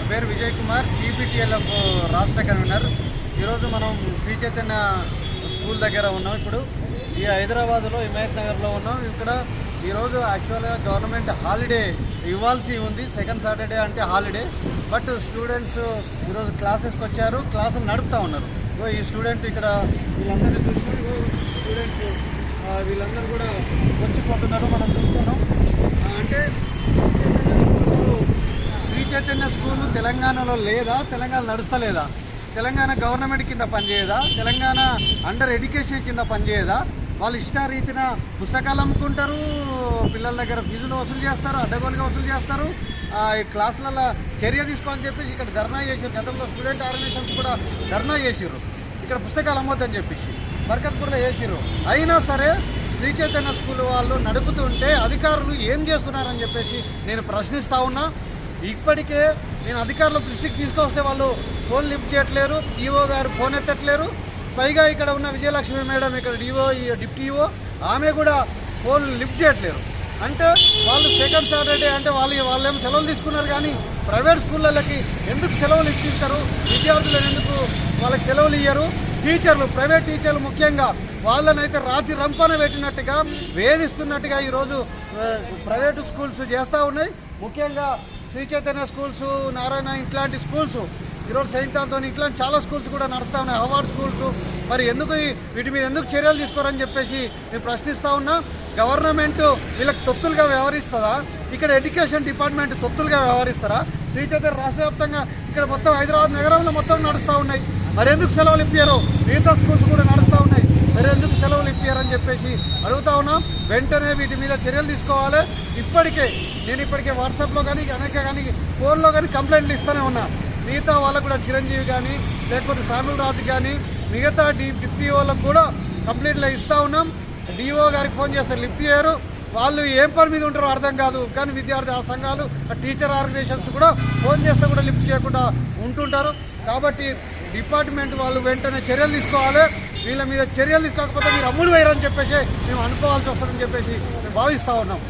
పేరు విజయ్ కుమార్, టీపీటీఎల్ఎఫ్ రాష్ట్ర కన్వీనర్. ఈరోజు మనం శ్రీ చైతన్య స్కూల్ దగ్గర ఉన్నాం. ఇప్పుడు ఈ హైదరాబాద్లో హిమాయత్ నగర్లో ఉన్నాం. ఇక్కడ ఈరోజు యాక్చువల్గా గవర్నమెంట్ హాలిడే ఇవ్వాల్సి ఉంది, సెకండ్ సాటర్డే అంటే హాలిడే. బట్ స్టూడెంట్స్ ఈరోజు క్లాసెస్కి వచ్చారు, క్లాసులు నడుపుతూ ఉన్నారు. ఈ స్టూడెంట్ ఇక్కడ వీళ్ళందరినీ చూసుకుని స్టూడెంట్స్ వీళ్ళందరూ కూడా వచ్చిపోతున్నారు, మనం చూస్తున్నాం. అంటే శ్రీ చైతన్య స్కూలు తెలంగాణలో లేదా, తెలంగాణ నడుస్తలేదా, తెలంగాణ గవర్నమెంట్ కింద పనిచేయదా, తెలంగాణ అండర్ ఎడ్యుకేషన్ కింద పనిచేయదా? వాళ్ళు ఇష్టారీతిన పుస్తకాలు అమ్ముకుంటారు, పిల్లల దగ్గర ఫీజులు వసూలు చేస్తారు, అడ్డగోలుగా వసూలు చేస్తారు. ఈ క్లాసులలో చర్య తీసుకోవాలని చెప్పేసి ఇక్కడ ధర్నా చేసారు. గతంలో స్టూడెంట్ ఆర్గనైజేషన్స్ కూడా ధర్నా చేసారు, ఇక్కడ పుస్తకాలు అమ్మొద్దని చెప్పేసి బర్కత్పూర్లో చేసారు. అయినా సరే శ్రీ చైతన్య స్కూల్ వాళ్ళు నడుపుతుంటే అధికారులు ఏం చేస్తున్నారని చెప్పేసి నేను ప్రశ్నిస్తూ ఉన్నా. ఇప్పటికే నేను అధికారుల దృష్టికి తీసుకొస్తే వాళ్ళు ఫోన్ లిఫ్ట్ చేయట్లేరు, ఈఓ గారు ఫోన్ ఎత్తట్లేరు. పైగా ఇక్కడ ఉన్న విజయలక్ష్మి మేడం, ఇక్కడ డిప్టీ ఈఓ, ఆమె కూడా ఫోన్ లిఫ్ట్ చేయట్లేరు. అంటే వాళ్ళు సెకండ్ సాటర్డే అంటే వాళ్ళేమో సెలవులు తీసుకున్నారు, కానీ ప్రైవేట్ స్కూళ్ళకి ఎందుకు సెలవులు ఇచ్చిస్తారు? విద్యార్థులను ఎందుకు వాళ్ళకి సెలవులు ఇయ్యరు? టీచర్లు, ప్రైవేట్ టీచర్లు ముఖ్యంగా వాళ్ళనైతే రాచి రంపాన పెట్టినట్టుగా, వేధిస్తున్నట్టుగా ఈరోజు ప్రైవేటు స్కూల్స్ చేస్తూ ఉన్నాయి. ముఖ్యంగా శ్రీ చైతన్య స్కూల్స్, నారాయణ ఇట్లాంటి స్కూల్స్, ఈరోజు సైన్తాలతో ఇట్లాంటి చాలా స్కూల్స్ కూడా నడుస్తూ ఉన్నాయి, అవార్డ్ స్కూల్స్. మరి ఎందుకు వీటి మీద ఎందుకు చర్యలు తీసుకోరని చెప్పేసి నేను ప్రశ్నిస్తూ ఉన్నా. గవర్నమెంట్ వీళ్ళకి తొత్తులుగా వ్యవహరిస్తుందా? ఇక్కడ ఎడ్యుకేషన్ డిపార్ట్మెంట్ తొత్తులుగా వ్యవహరిస్తారా? శ్రీ చైతన్య రాష్ట్ర వ్యాప్తంగా ఇక్కడ మొత్తం హైదరాబాద్ నగరంలో మొత్తం నడుస్తూ ఉన్నాయి. మరి ఎందుకు సెలవులు ఇప్పారు? మిగతా స్కూల్స్ కూడా నడుస్తూ ఉన్నాయి, మరి ఎందుకు సెలవులు ఇప్పారని చెప్పేసి అడుగుతా ఉన్నాం. వెంటనే వీటి మీద చర్యలు తీసుకోవాలి. నేను ఇప్పటికే వాట్సాప్లో కానీ ఫోన్లో కానీ కంప్లైంట్లు ఇస్తూనే ఉన్నా. మిగతా వాళ్ళకు కూడా చిరంజీవి కానీ, లేకపోతే సామిల్ రాజు కానీ, మిగతా డిప్టీ వాళ్ళకు కూడా కంప్లైంట్లు ఇస్తూ ఉన్నాం. డిఓ గారికి ఫోన్ చేస్తే లిఫ్ట్ చేయరు. వాళ్ళు ఏం పని మీద ఉంటారో అర్థం కాదు. కానీ విద్యార్థి సంఘాలు, టీచర్ ఆర్గనైజేషన్స్ కూడా ఫోన్ చేస్తే కూడా లిఫ్ట్ చేయకుండా ఉంటుంటారు. కాబట్టి డిపార్ట్మెంట్ వాళ్ళు వెంటనే చర్యలు తీసుకోవాలి. వీళ్ళ మీద చర్యలు తీసుకోకపోతే మీరు అమ్ముడు వేయరని చెప్పేసి మేము అనుకోవాల్సి వస్తుందని చెప్పేసి మేము భావిస్తూ ఉన్నాం.